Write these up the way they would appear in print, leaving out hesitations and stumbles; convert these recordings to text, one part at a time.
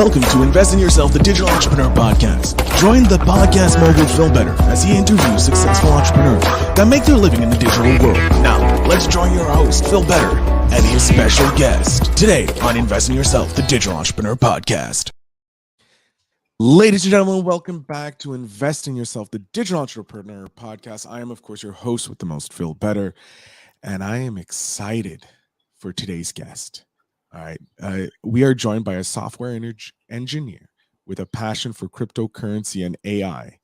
Welcome to Invest in Yourself, the Digital Entrepreneur Podcast. Join the podcast mogul Phil Better as he interviews successful entrepreneurs that make their living in the digital world. Now, let's join your host, Phil Better, and his special guest today on Invest in Yourself, the Digital Entrepreneur Podcast. Ladies and gentlemen, welcome back to Invest in Yourself, the Digital Entrepreneur Podcast. I am, of course, your host with the most, Phil Better, and I am excited for today's guest. All right. We are joined by a software engineer with a passion for cryptocurrency and AI.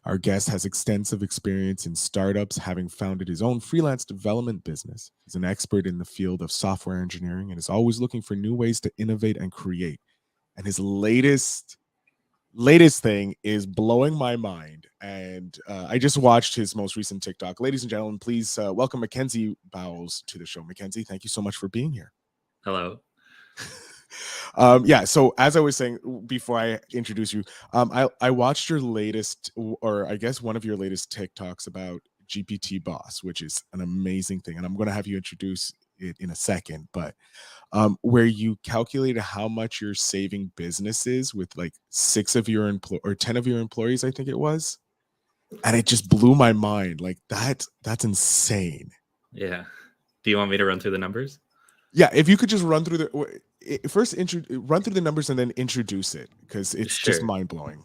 Our guest has extensive experience in startups, having founded his own freelance development business. He's an expert in the field of software engineering and is always looking for new ways to innovate and create. And his latest thing is blowing my mind. And I just watched his most recent TikTok. Ladies and gentlemen, please welcome Mackenzie Bowes to the show. Mackenzie, thank you so much for being here. Hello. So as I was saying before I introduce you, I watched your latest, or I guess one of your latest TikToks about GPTBoss, which is an amazing thing, and I'm going to have you introduce it in a second, but where you calculated how much you're saving businesses with like 6 of your 10 of your employees, I think it was, and it just blew my mind. Like that's insane. Yeah. Do you want me to run through the numbers? Yeah, if you could just run through run through the numbers and then introduce it, because it's just mind blowing.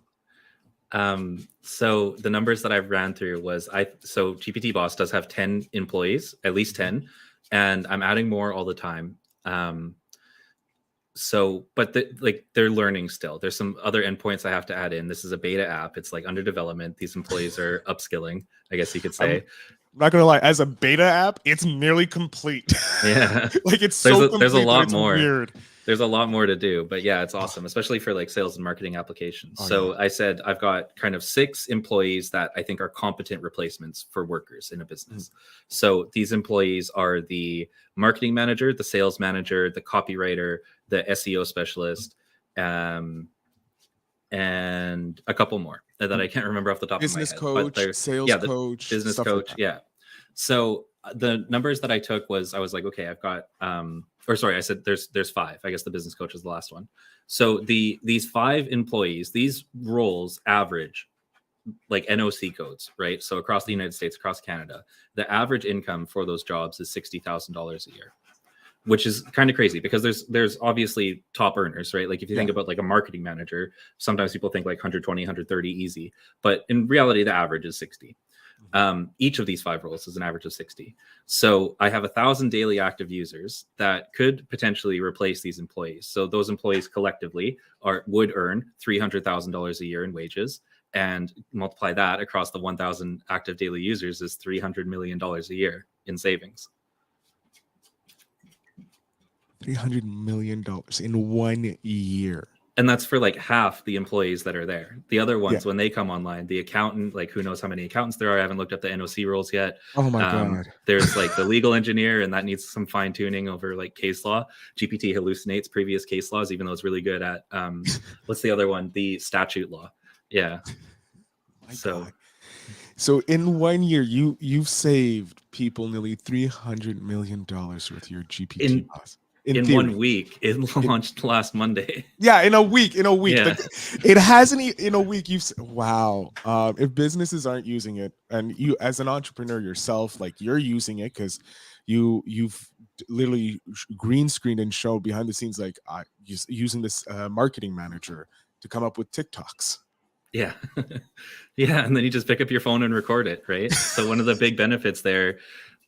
So the numbers that I ran through was GPTBoss does have 10 employees, at least 10, and I'm adding more all the time. But they're learning still. There's some other endpoints I have to add in. This is a beta app. It's like under development. These employees are upskilling, I guess you could say. I'm not gonna lie, as a beta app, it's nearly complete. Yeah. Like it's so complete. There's a lot more. Weird. There's a lot more to do, but yeah, it's awesome, especially for like sales and marketing applications. I said I've got kind of 6 employees that I think are competent replacements for workers in a business. So these employees are the marketing manager, the sales manager, the copywriter, the SEO specialist, and a couple more that I can't remember off the top of my head. Business coach, sales coach, business coach. Yeah. So the numbers that I took was, I was like, okay, I've got, I said there's 5. I guess the business coach is the last one. So these 5 employees, these roles average like NOC codes, right? So across the United States, across Canada, the average income for those jobs is $60,000 a year, which is kind of crazy because there's obviously top earners, right? Like if you think about like a marketing manager, sometimes people think like 120, 130 easy, but in reality, the average is 60. Each of these 5 roles is an average of 60. So I have 1,000 daily active users that could potentially replace these employees. So those employees collectively would earn $300,000 a year in wages, and multiply that across the 1,000 active daily users is $300 million a year in savings. $300 million in 1 year. And that's for like half the employees that are there. The other ones, when they come online, the accountant, like who knows how many accountants there are. I haven't looked up the NOC rules yet. Oh my God. There's like the legal engineer, and that needs some fine tuning over like case law. GPT hallucinates previous case laws, even though it's really good at, what's the other one? The statute law. Yeah. God. So in 1 year, you've saved people nearly $300 million with your GPTBoss. In 1 week. It launched last Monday. Yeah, in a week. Yeah. It hasn't in a week. Wow. If businesses aren't using it, and you as an entrepreneur yourself, like you're using it because you've literally green screened and showed behind the scenes, like using this marketing manager to come up with TikToks. Yeah. Yeah. And then you just pick up your phone and record it, right? So one of the big benefits there,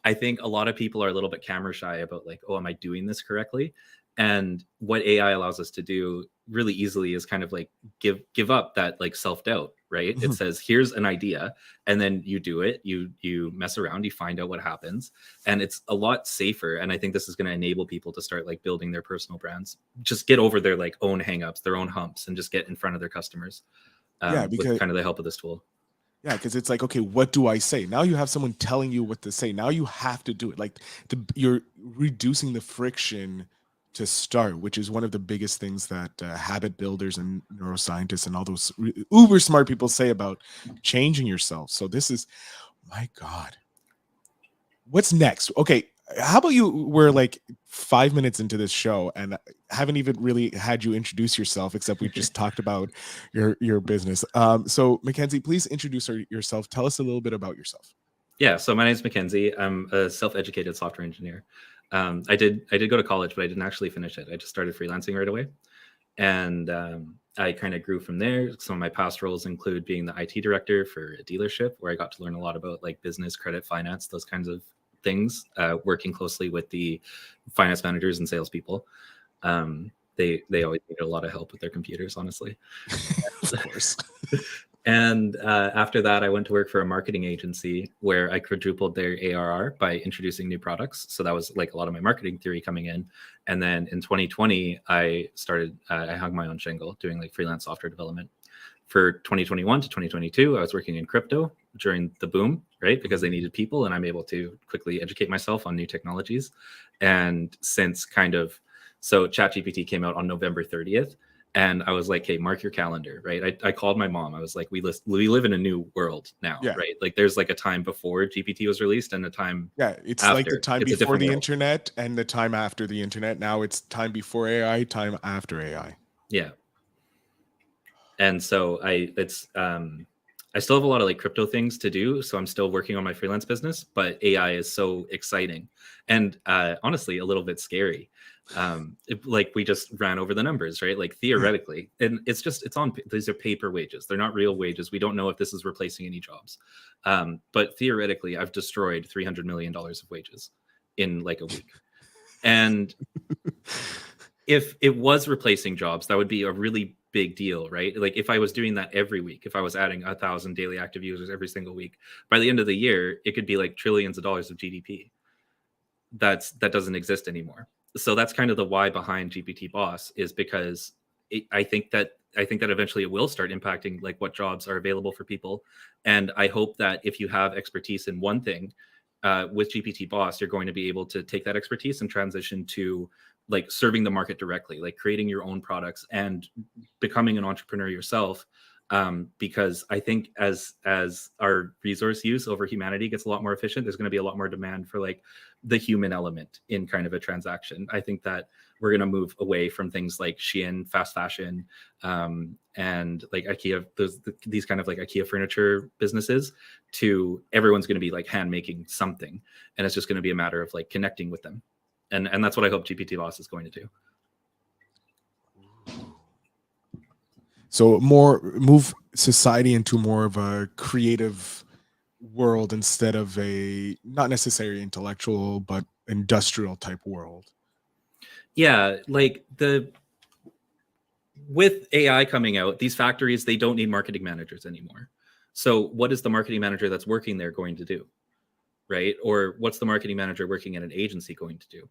I think a lot of people are a little bit camera shy about like, oh, am I doing this correctly? And what AI allows us to do really easily is kind of like give up that like self-doubt, right? It says, here's an idea, and then you do it, you mess around, you find out what happens, and it's a lot safer. And I think this is going to enable people to start like building their personal brands, just get over their like own hangups, their own humps, and just get in front of their customers. Because with kind of the help of this tool. Yeah, because it's like, okay, what do I say? Now you have someone telling you what to say. Now you have to do it. Like you're reducing the friction to start, which is one of the biggest things that habit builders and neuroscientists and all those uber smart people say about changing yourself. So this is, my God, what's next? Okay, How about you? We're like 5 minutes into this show and haven't even really had you introduce yourself, except we just talked about your business. So Mackenzie, please introduce yourself. Tell us a little bit about yourself. Yeah, so my name is Mackenzie. I'm a self-educated software engineer. I did go to college, but I didn't actually finish it. I just started freelancing right away, and I kind of grew from there. Some of my past roles include being the IT director for a dealership, where I got to learn a lot about like business, credit, finance, those kinds of things. Working closely with the finance managers and salespeople. They always need a lot of help with their computers, honestly. Of course. And after that, I went to work for a marketing agency where I quadrupled their ARR by introducing new products. So that was like a lot of my marketing theory coming in. And then in 2020, I started, I hung my own shingle doing like freelance software development. For 2021 to 2022, I was working in crypto during the boom, right? Because they needed people, and I'm able to quickly educate myself on new technologies. And since so ChatGPT came out on November 30th. And I was like, hey, mark your calendar, right? I called my mom. I was like, we live in a new world now, right? Like there's like a time before GPT was released and a time it's after. like the time before the internet and the time after the internet. Now it's time before AI, time after AI. Yeah. And so I still have a lot of like crypto things to do. So I'm still working on my freelance business, but AI is so exciting and honestly, a little bit scary. Like we just ran over the numbers, right? Like theoretically, and these are paper wages. They're not real wages. We don't know if this is replacing any jobs. But theoretically, I've destroyed $300 million of wages in like a week. And if it was replacing jobs, that would be a really big deal, right? Like if I was doing that every week, if I was adding 1,000 daily active users every single week, by the end of the year, it could be like trillions of dollars of GDP. That doesn't exist anymore. So that's kind of the why behind GPTBoss, is because I think that eventually it will start impacting like what jobs are available for people. And I hope that if you have expertise in one thing, with GPTBoss, you're going to be able to take that expertise and transition to like serving the market directly, like creating your own products and becoming an entrepreneur yourself. Because I think as our resource use over humanity gets a lot more efficient, there's going to be a lot more demand for like the human element in kind of a transaction. I think that we're going to move away from things like Shein, fast fashion, and like IKEA, these kind of like IKEA furniture businesses, to everyone's going to be like hand making something, and it's just going to be a matter of like connecting with them, and that's what I hope GPTBoss is going to do. So move society into more of a creative world instead of a not necessarily intellectual but industrial type world. Yeah, like with AI coming out, these factories, they don't need marketing managers anymore. So what is the marketing manager that's working there going to do, right? Or what's the marketing manager working at an agency going to do?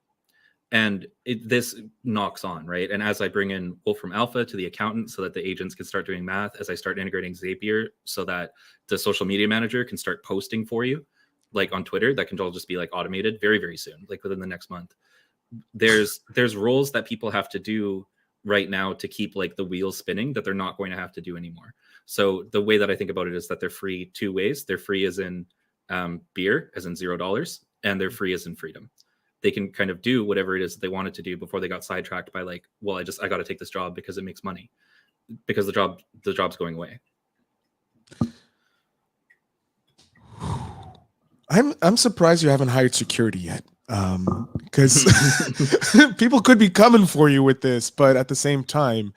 And this knocks on, right? And as I bring in Wolfram Alpha to the accountant so that the agents can start doing math, as I start integrating Zapier so that the social media manager can start posting for you, like on Twitter, that can all just be like automated very, very soon, like within the next month. There's roles that people have to do right now to keep like the wheels spinning that they're not going to have to do anymore. So the way that I think about it is that they're free two ways. They're free as in beer, as in $0, and they're free as in freedom. They can kind of do whatever it is that they wanted to do before they got sidetracked by like, well, I got to take this job because it makes money, because the job's going away. I'm surprised you haven't hired security yet, because people could be coming for you with this, but at the same time,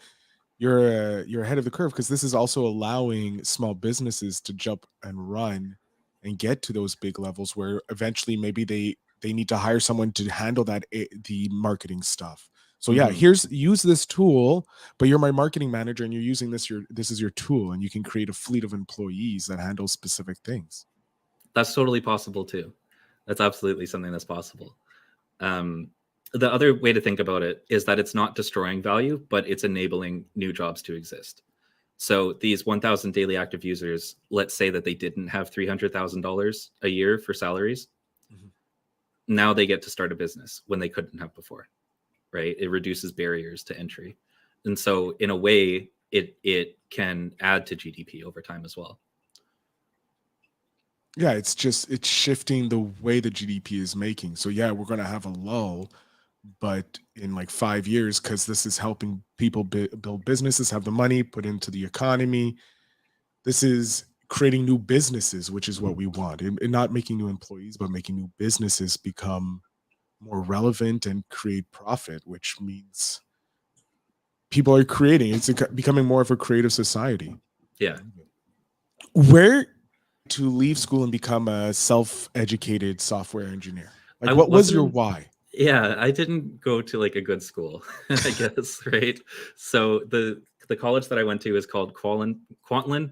you're ahead of the curve, because this is also allowing small businesses to jump and run and get to those big levels where eventually maybe they need to hire someone to handle the marketing stuff. So yeah, use this tool, but you're my marketing manager and you're using this is your tool, and you can create a fleet of employees that handle specific things. That's totally possible too. That's absolutely something that's possible. The other way to think about it is that it's not destroying value, but it's enabling new jobs to exist. So these 1,000 daily active users, let's say that they didn't have $300,000 a year for salaries. Now they get to start a business when they couldn't have before, right? It reduces barriers to entry. And so in a way, it can add to GDP over time as well. Yeah, it's shifting the way the GDP is making. So yeah, we're gonna have a lull, but in like 5 years, because this is helping people build businesses, have the money put into the economy. This is creating new businesses, which is what we want, and not making new employees, but making new businesses become more relevant and create profit, which means people are creating. It's becoming more of a creative society. Yeah. Where to leave school and become a self-educated software engineer? I Like, what was your wasn't why? Yeah, I didn't go to like a good school, I guess, right? So the college that I went to is called Kwantlen, Kwantlen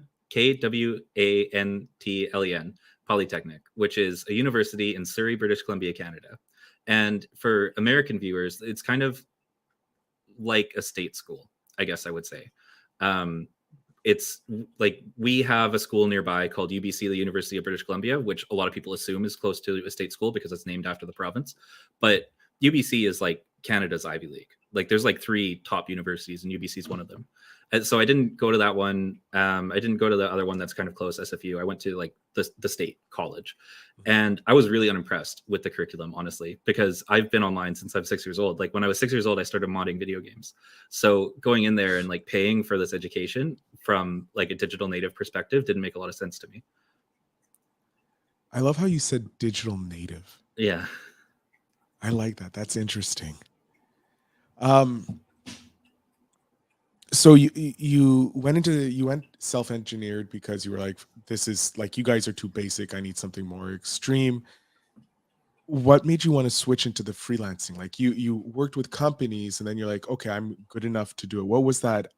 Polytechnic, which is a university in Surrey, British Columbia, Canada. And for American viewers, it's kind of like a state school, I guess I would say. Um, it's like we have a school nearby called UBC, the University of British Columbia, which a lot of people assume is close to a state school because it's named after the province. But UBC is like Canada's Ivy League. Like there's like three top universities, and UBC is one of them. And so I didn't go to that one. I didn't go to the other one that's kind of close, SFU. I went to like the state college, and I was really unimpressed with the curriculum, honestly, because I've been online since I'm 6 years old. Like when I was 6 years old, I started modding video games. So going in there and like paying for this education from like a digital native perspective didn't make a lot of sense to me. I love how you said digital native. Yeah. I like that. That's interesting. Um, so you went self-engineered because you were like, this is like, you guys are too basic. I need something more extreme. What made you want to switch into the freelancing? Like you worked with companies and then you're like, okay, I'm good enough to do it. What was that?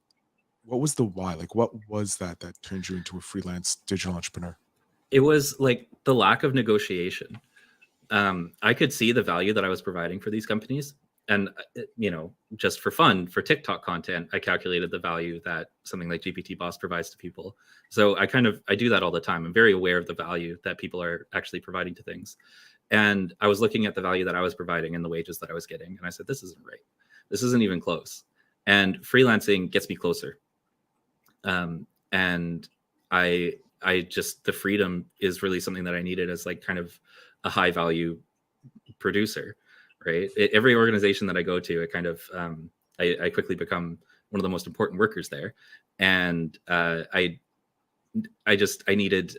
What was the why? Like, what was that turned you into a freelance digital entrepreneur? It was like the lack of negotiation. I could see the value that I was providing for these companies. And, just for fun, for TikTok content, I calculated the value that something like GPT-Boss provides to people. So I do that all the time. I'm very aware of the value that people are actually providing to things. And I was looking at the value that I was providing and the wages that I was getting. And I said, this isn't right. This isn't even close. And freelancing gets me closer. And I just, the freedom is really something that I needed as like kind of a high value producer, right? Every organization that I go to, it kind of, I quickly become one of the most important workers there. And I needed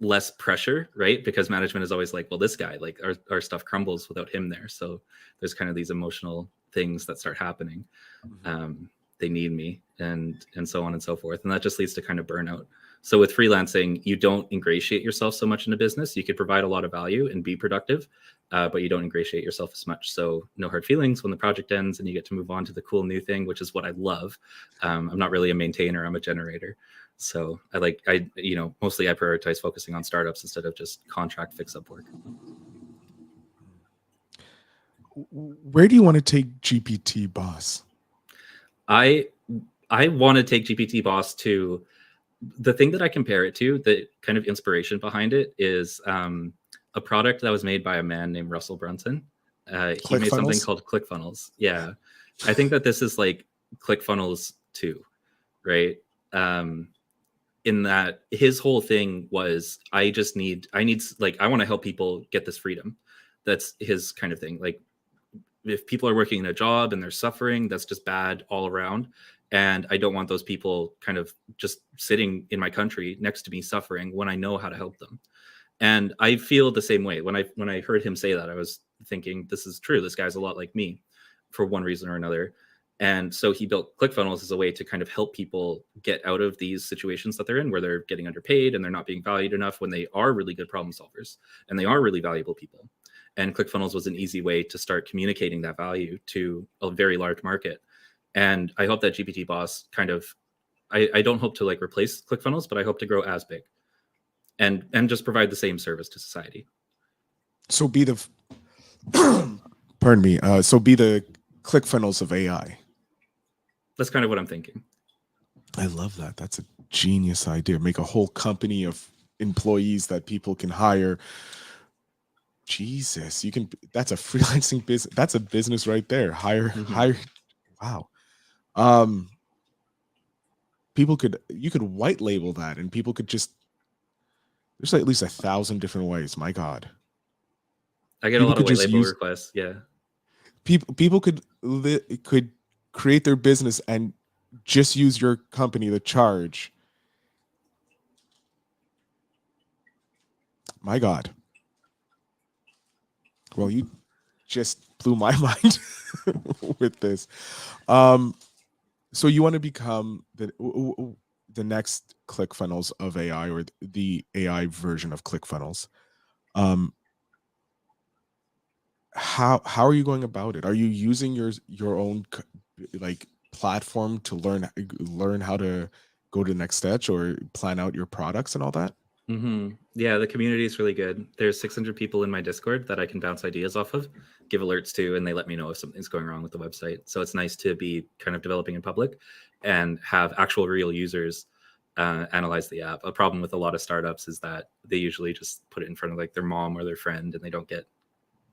less pressure, right? Because management is always like, well, this guy, like our stuff crumbles without him there. So there's kind of these emotional things that start happening. They need me and so on and so forth. And that just leads to kind of burnout. So with freelancing, you don't ingratiate yourself so much in a business. You could provide a lot of value and be productive, but you don't ingratiate yourself as much. So no hard feelings when the project ends and you get to move on to the cool new thing, which is what I love. I'm not really a maintainer, I'm a generator. So mostly I prioritize focusing on startups instead of just contract fix-up work. Where do you want to take GPT-Boss? I want to take GPT-Boss to the thing that I compare it to, the kind of inspiration behind it is a product that was made by a man named Russell Brunson. He made something called ClickFunnels. Yeah. I think that this is like ClickFunnels 2, right? In that his whole thing was, I want to help people get this freedom. That's his kind of thing. Like if people are working in a job and they're suffering, that's just bad all around. And I don't want those people kind of just sitting in my country next to me suffering when I know how to help them. And I feel the same way. When I heard him say that, I was thinking, this is true. This guy's a lot like me for one reason or another. And so he built ClickFunnels as a way to kind of help people get out of these situations that they're in, where they're getting underpaid and they're not being valued enough, when they are really good problem solvers and they are really valuable people. And ClickFunnels was an easy way to start communicating that value to a very large market. And I hope that GPT-Boss kind of, I don't hope to like replace ClickFunnels, but I hope to grow as big and just provide the same service to society. So be the, pardon me. So be the ClickFunnels of AI. That's kind of what I'm thinking. I love that. That's a genius idea. Make a whole company of employees that people can hire. Jesus, that's a freelancing business. That's a business right there. Hire. Wow. You could white label that and people could just There's at least 1,000 different ways. My God. I get a People lot of could white just label use requests. Yeah. people could create their business and just use your company to charge. My God. Well, you just blew my mind with this. So you want to become the next ClickFunnels of AI, or the AI version of ClickFunnels. Um, how are you going about it? Are you using your own like platform to learn how to go to the next step or plan out your products and all that? Yeah, the community is really good. There's 600 people in my Discord that I can bounce ideas off of, give alerts to, and they let me know if something's going wrong with the website. So it's nice to be kind of developing in public and have actual real users analyze the app. A problem with a lot of startups is that they usually just put it in front of like their mom or their friend, and they don't get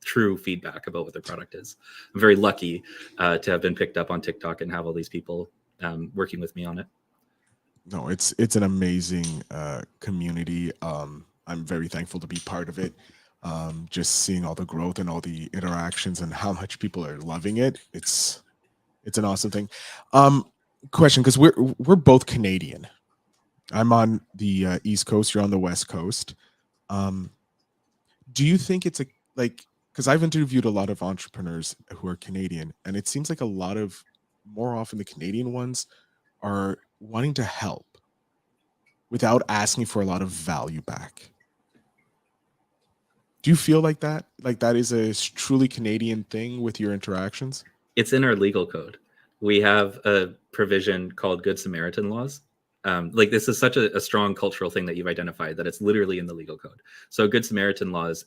true feedback about what their product is. I'm very lucky to have been picked up on TikTok and have all these people working with me on it. No, it's an amazing community. I'm very thankful to be part of it. Just seeing all the growth and all the interactions and how much people are loving it. It's an awesome thing. Question, because we're both Canadian. I'm on the East Coast. You're on the West Coast. Do you think it's because I've interviewed a lot of entrepreneurs who are Canadian, and it seems like more often the Canadian ones are wanting to help without asking for a lot of value back. Do you feel like that? Like that is a truly Canadian thing with your interactions? It's in our legal code. We have a provision called Good Samaritan laws. Like this is such a strong cultural thing that you've identified that it's literally in the legal code. So Good Samaritan laws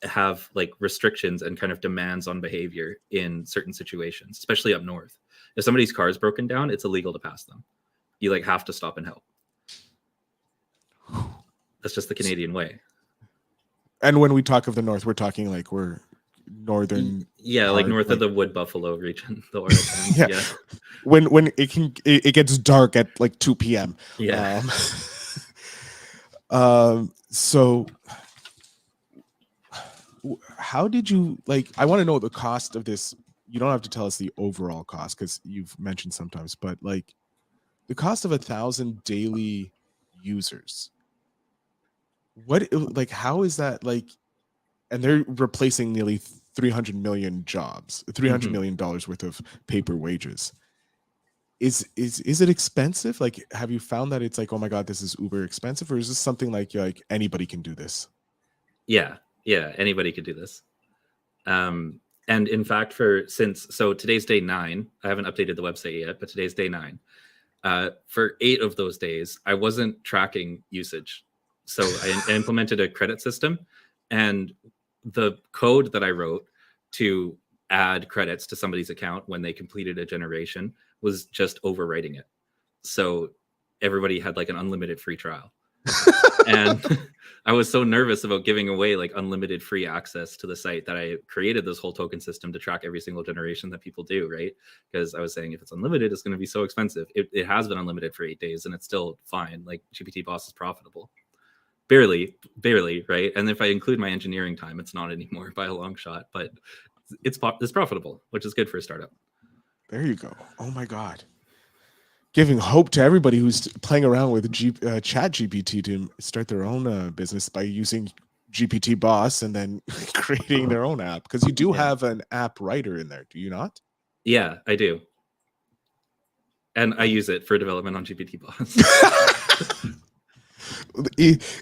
have like restrictions and kind of demands on behavior in certain situations, especially up north. If somebody's car is broken down, it's illegal to pass them. You like have to stop and help. That's just the Canadian way. And when we talk of the north, we're talking like we're northern. Yeah, like north of the Wood Buffalo region, the Oregon. Yeah. When it gets dark at like 2 p.m. Yeah. So how did you I want to know the cost of this. You don't have to tell us the overall cost because you've mentioned sometimes, but like the cost of 1,000 daily users. How is that and they're replacing nearly 300 million jobs, $300 million worth of paper wages. Is it expensive? Like, have you found that it's like, oh my God, this is uber expensive, or is this something like anybody can do this? Yeah, anybody could do this. And in fact, so today's day 9, I haven't updated the website yet, but today's day 9. For 8 of those days, I wasn't tracking usage. So I implemented a credit system, and the code that I wrote to add credits to somebody's account when they completed a generation was just overwriting it. So everybody had like an unlimited free trial. And I was so nervous about giving away like unlimited free access to the site that I created this whole token system to track every single generation that people do, right? Because I was saying if it's unlimited, it's going to be so expensive. It has been unlimited for 8 days and it's still fine. Like GPTBoss is profitable. Barely, right? And if I include my engineering time, it's not anymore by a long shot, but it's profitable, which is good for a startup. There you go. Oh my God. Giving hope to everybody who's playing around with Chat GPT to start their own business by using GPTBoss and then creating their own app. Because you do have an app writer in there, do you not? Yeah, I do. And I use it for development on GPTBoss.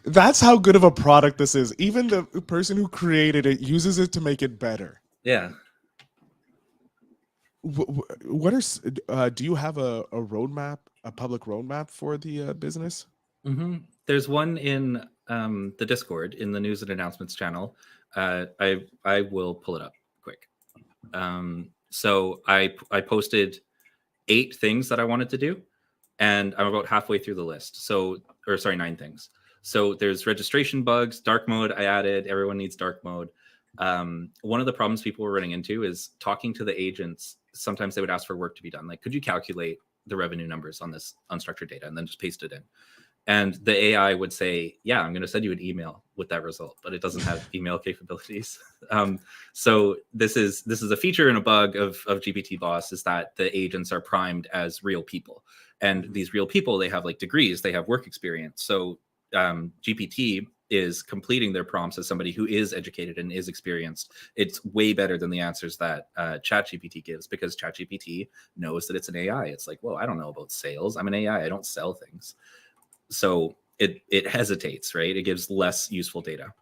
That's how good of a product this is. Even the person who created it uses it to make it better. Yeah. What do you have a roadmap, a public roadmap for the business? There's one in the Discord in the news and announcements channel. I will pull it up quick. So I posted 8 things that I wanted to do, and I'm about halfway through the list. 9 things. So there's registration bugs, dark mode I added. Everyone needs dark mode. One of the problems people were running into is talking to the agents. Sometimes they would ask for work to be done. Like, could you calculate the revenue numbers on this unstructured data and then just paste it in? And the AI would say, yeah, I'm going to send you an email with that result, but it doesn't have email capabilities. So this is a feature and a bug of GPT-Boss, is that the agents are primed as real people. And these real people, they have like degrees, they have work experience. So GPT is completing their prompts as somebody who is educated and is experienced. It's way better than the answers that ChatGPT gives, because ChatGPT knows that it's an AI. It's like, well, I don't know about sales. I'm an AI. I don't sell things. So it hesitates, right? It gives less useful data.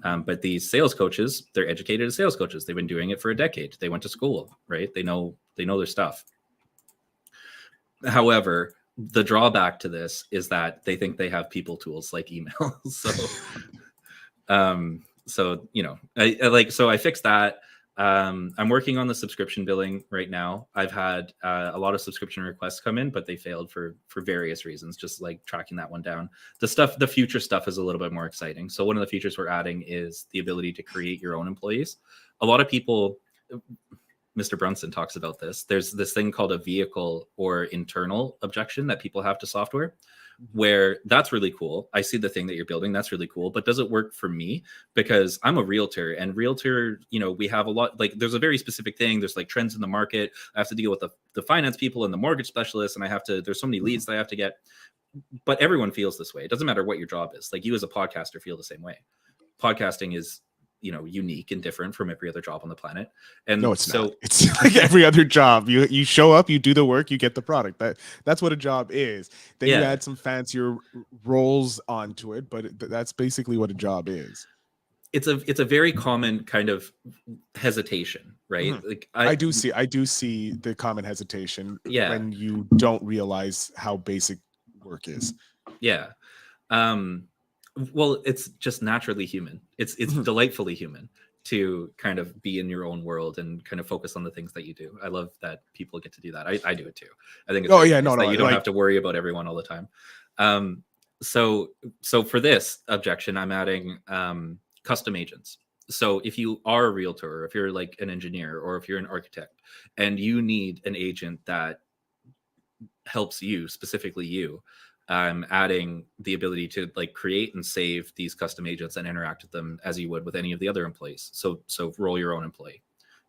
But these sales coaches, they're educated as sales coaches. They've been doing it for a decade. They went to school, right? They know their stuff. However, the drawback to this is that they think they have people tools like email. So you know, I fixed that. I'm working on the subscription billing right now. I've had a lot of subscription requests come in, but they failed for various reasons, just like tracking that one down. The future stuff is a little bit more exciting. So one of the features we're adding is the ability to create your own employees. A lot of people, Mr. Brunson talks about this. There's this thing called a vehicle or internal objection that people have to software, where that's really cool. I see the thing that you're building. That's really cool. But does it work for me? Because I'm a realtor, and realtor, you know, we have a lot, like there's a very specific thing. There's like trends in the market. I have to deal with the finance people and the mortgage specialists. And there's so many leads that I have to get, but everyone feels this way. It doesn't matter what your job is. Like you as a podcaster feel the same way. Podcasting is, you know, unique and different from every other job on the planet. And no, it's not. It's like every other job. You show up, you do the work, you get the product. That's what a job is. Then you add some fancier roles onto it, but that's basically what a job is. It's a very common kind of hesitation, right? Mm-hmm. Like I do see the common hesitation when you don't realize how basic work is. Yeah. Well, it's just naturally human. It's delightfully human to kind of be in your own world and kind of focus on the things that you do. I love that people get to do that. I do it too. I think it's you don't have to worry about everyone all the time. So for this objection, I'm adding custom agents. So if you are a realtor, or if you're like an engineer, or if you're an architect and you need an agent that helps you, specifically you, adding the ability to like create and save these custom agents and interact with them as you would with any of the other employees. So roll your own employee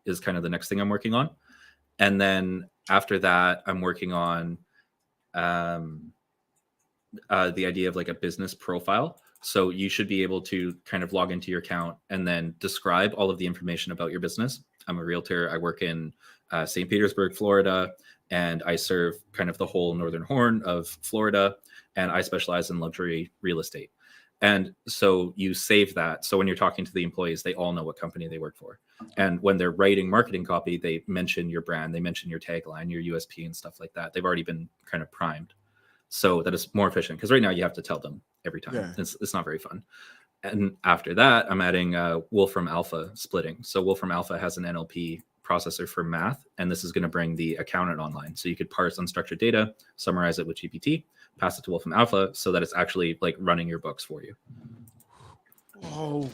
is kind of the next thing I'm working on. And then after that, I'm working on the idea of like a business profile. So you should be able to kind of log into your account and then describe all of the information about your business. I'm a realtor. I work in St. Petersburg, Florida, and I serve kind of the whole northern horn of Florida, and I specialize in luxury real estate. And so you save that. So when you're talking to the employees, they all know what company they work for. And when they're writing marketing copy, they mention your brand, they mention your tagline, your USP and stuff like that. They've already been kind of primed so that it's more efficient. Because right now you have to tell them every time. Yeah. It's not very fun. And after that, I'm adding Wolfram Alpha splitting. So Wolfram Alpha has an NLP processor for math, and this is going to bring the accountant online. So you could parse unstructured data, summarize it with GPT, pass it to Wolfram Alpha so that it's actually like running your books for you. Oh,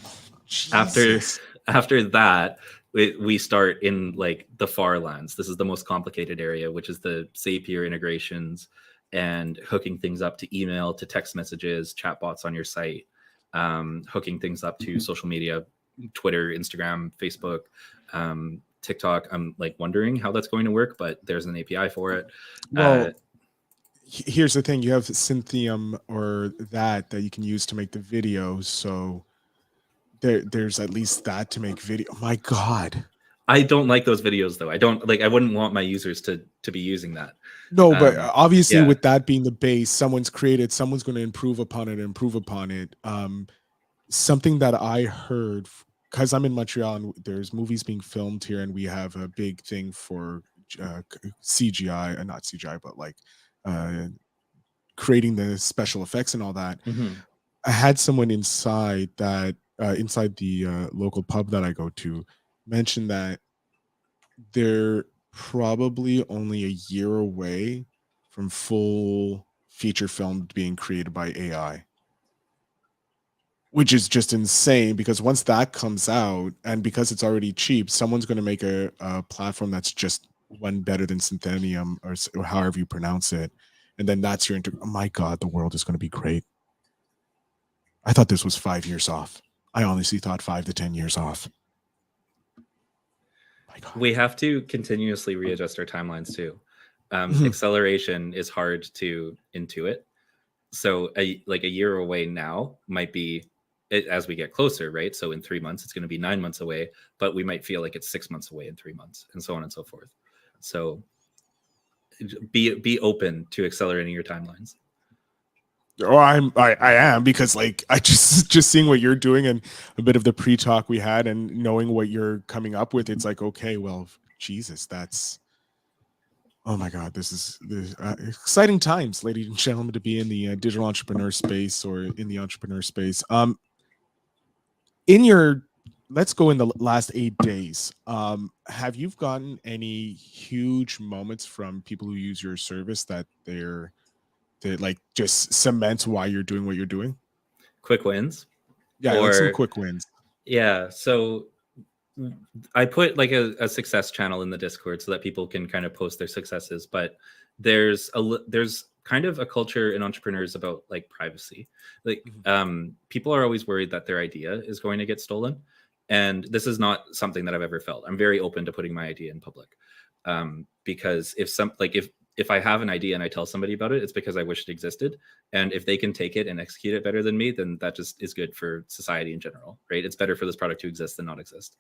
Jesus. After that, we start in like the far lands. This is the most complicated area, which is the Zapier integrations and hooking things up to email, to text messages, chatbots on your site, hooking things up to social media, Twitter, Instagram, Facebook, TikTok. I'm like wondering how that's going to work, but there's an API for it. Well, here's the thing: you have Cynthium or that you can use to make the videos. So there's at least that to make video. Oh my God, I don't like those videos though. I wouldn't want my users to be using that. No, but obviously with that being the base, someone's created, someone's going to improve upon it. Something that I heard, because I'm in Montreal and there's movies being filmed here, and we have a big thing for CGI, not CGI, but like creating the special effects and all that. Mm-hmm. I had someone inside the local pub that I go to mention that they're probably only a year away from full feature film being created by AI. Which is just insane, because once that comes out, and because it's already cheap, someone's going to make a platform that's just one better than Synthenium, or however you pronounce it. And then that's your oh my God, the world is going to be great. I thought this was 5 years off. I honestly thought 5 to 10 years off. My God. We have to continuously readjust our timelines too. Acceleration is hard to intuit. So like a year away now might be as we get closer, right? So in 3 months, it's going to be 9 months away, but we might feel like it's 6 months away in 3 months, and so on and so forth. So be open to accelerating your timelines. Oh, I am, because like I just seeing what you're doing and a bit of the pre-talk we had and knowing what you're coming up with, it's like, okay, well, Jesus, that's, oh my God, this is exciting times, ladies and gentlemen, to be in the digital entrepreneur space or in the entrepreneur space. In your, let's go in the last 8 days. Have you gotten any huge moments from people who use your service that like just cement why you're doing what you're doing? Quick wins. Yeah, like some quick wins. Yeah. So I put like a success channel in the Discord so that people can kind of post their successes, but there's kind of a culture in entrepreneurs about like privacy. Like people are always worried that their idea is going to get stolen. And this is not something that I've ever felt. I'm very open to putting my idea in public. Because if I have an idea and I tell somebody about it, it's because I wish it existed. And if they can take it and execute it better than me, then that just is good for society in general, right? It's better for this product to exist than not exist.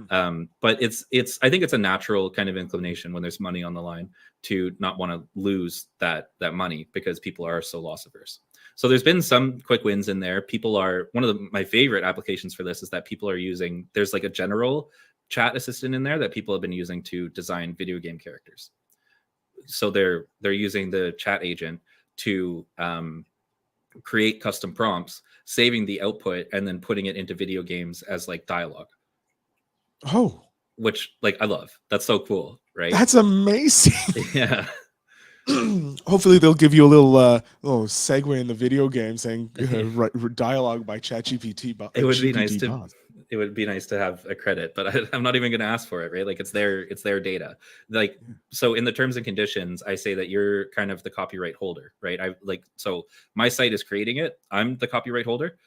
But I think it's a natural kind of inclination when there's money on the line to not want to lose that money, because people are so loss averse. So there's been some quick wins in there. People are, one of my favorite applications for this is that people are using, there's like a general chat assistant in there that people have been using to design video game characters. So they're using the chat agent to create custom prompts, saving the output, and then putting it into video games as like dialogue. Oh, which like I love. That's so cool, right? That's amazing. Yeah. Hopefully they'll give you a little segue in the video game saying dialogue by ChatGPT. It would be nice to. It would be nice to have a credit, but I'm not even going to ask for it, right? Like it's their data. Like, so in the terms and conditions, I say that you're kind of the copyright holder, right? So my site is creating it. I'm the copyright holder,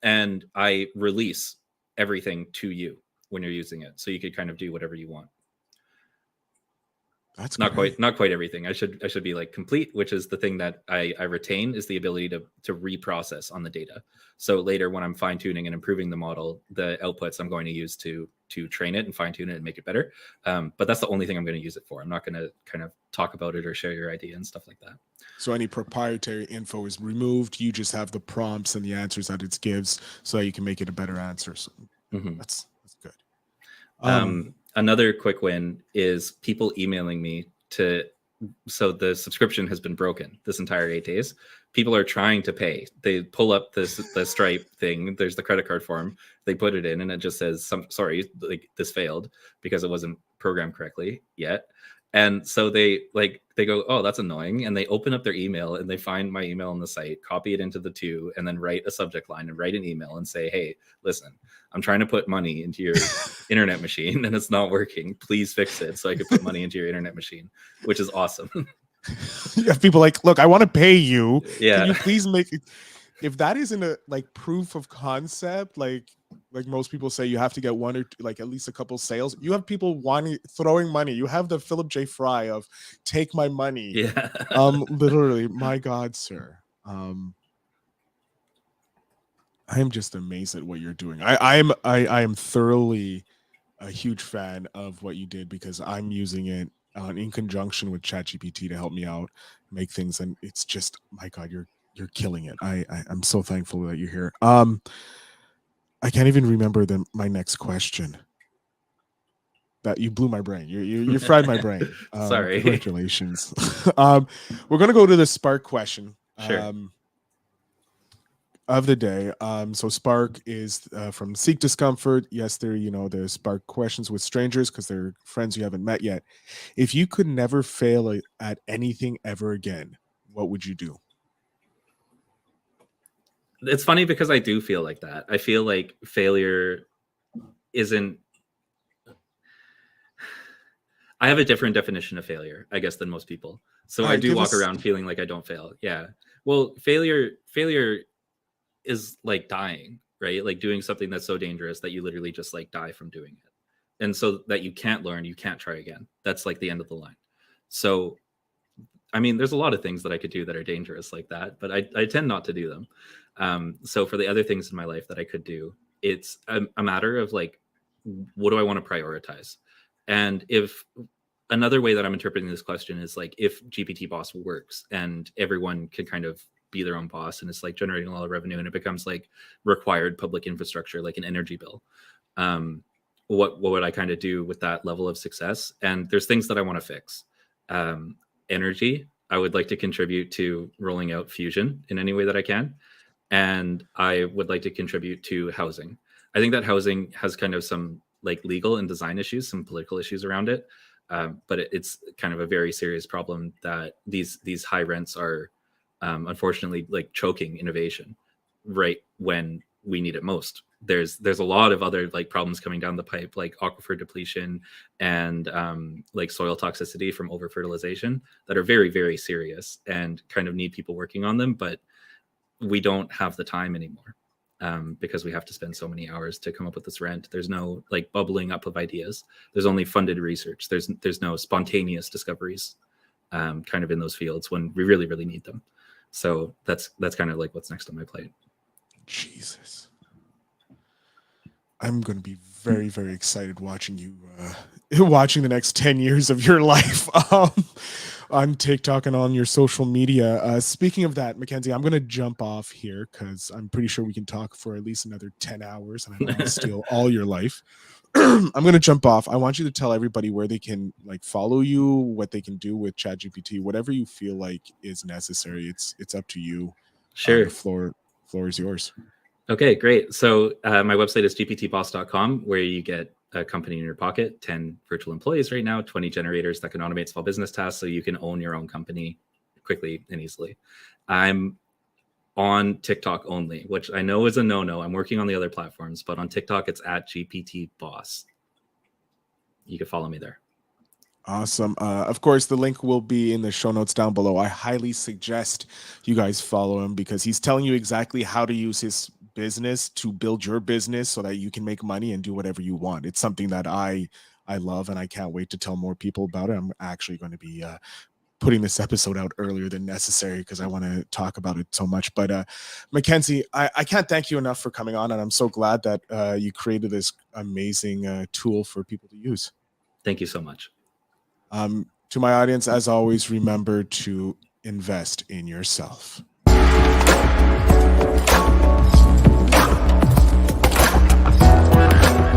and I release everything to you when you're using it. So you could kind of do whatever you want. That's not quite everything. I should be like complete, which is the thing that I retain, is the ability to reprocess on the data. So later when I'm fine tuning and improving the model, the outputs I'm going to use to train it and fine tune it and make it better. But that's the only thing I'm going to use it for. I'm not going to kind of talk about it or share your idea and stuff like that. So any proprietary info is removed. You just have the prompts and the answers that it gives, so that you can make it a better answer. So that's good. Another quick win is people emailing me so the subscription has been broken this entire 8 days. People are trying to pay. They pull up the Stripe thing. There's the credit card form. They put it in and it just says, sorry, like this failed because it wasn't programmed correctly yet. And so they go, oh, that's annoying. And they open up their email and they find my email on the site, copy it into the two, and then write a subject line and write an email and say, hey, listen, I'm trying to put money into your internet machine and it's not working. Please fix it so I can put money into your internet machine, which is awesome. You have people like, look, I want to pay you. Yeah. Can you please make it? If that isn't a like proof of concept, like most people say, you have to get one or two, like at least a couple sales. You have people throwing money. You have the Philip J. Fry of take my money. Yeah. Literally, my God, sir. I am just amazed at what you're doing. I am thoroughly a huge fan of what you did, because I'm using it in conjunction with ChatGPT to help me out, make things, and it's just, my God, you're killing it. I'm so thankful that you're here. I can't even remember my next question. That you blew my brain. You fried my brain. Sorry. Congratulations. We're gonna go to the Spark question. Sure. Of the day. So Spark is from Seek Discomfort. Yes, there's Spark questions with strangers because they're friends you haven't met yet. If you could never fail at anything ever again, what would you do? It's funny because I do feel like that. I feel like failure isn't. I have a different definition of failure, I guess, than most people. So I do walk around feeling like I don't fail. Yeah. Well, failure is like dying, right? Like doing something that's so dangerous that you literally just like die from doing it. And so that you can't learn, you can't try again. That's like the end of the line. So, I mean, there's a lot of things that I could do that are dangerous like that, but I tend not to do them. So for the other things in my life that I could do, it's a matter of like, what do I want to prioritize? And if another way that I'm interpreting this question is like, if GPTBoss works and everyone can kind of be their own boss and it's like generating a lot of revenue and it becomes like required public infrastructure, like an energy bill, what would I kind of do with that level of success? And there's things that I want to fix. Energy, I would like to contribute to rolling out fusion in any way that I can. And I would like to contribute to housing. I think that housing has kind of some like legal and design issues, some political issues around it. But it's kind of a very serious problem that these high rents are unfortunately like choking innovation right when we need it most. There's a lot of other like problems coming down the pipe, like aquifer depletion and like soil toxicity from over fertilization that are very, very serious and kind of need people working on them. But we don't have the time anymore because we have to spend so many hours to come up with this rent. There's no like bubbling up of ideas. There's only funded research. There's no spontaneous discoveries kind of in those fields when we really, really need them. So that's kind of like what's next on my plate. Jesus. I'm going to be very, very excited watching you, watching the next 10 years of your life on TikTok and on your social media. Speaking of that, Mackenzie, I'm going to jump off here because I'm pretty sure we can talk for at least another 10 hours and I don't want to steal all your life. I'm going to jump off. I want you to tell everybody where they can like follow you, what they can do with ChatGPT, whatever you feel like is necessary. It's up to you. Sure. The floor is yours. Okay, great. So my website is gptboss.com, where you get a company in your pocket, 10 virtual employees right now, 20 generators that can automate small business tasks so you can own your own company quickly and easily. I'm on TikTok only, which I know is a no-no. I'm working on the other platforms, but on TikTok, it's at GPTBoss. You can follow me there. Awesome. Of course, the link will be in the show notes down below. I highly suggest you guys follow him because he's telling you exactly how to use his business to build your business so that you can make money and do whatever you want. It's something that I love and I can't wait to tell more people about it. I'm actually going to be putting this episode out earlier than necessary because I want to talk about it so much. But Mackenzie, I can't thank you enough for coming on, and I'm so glad that you created this amazing tool for people to use. Thank you so much. To my audience, as always, remember to invest in yourself.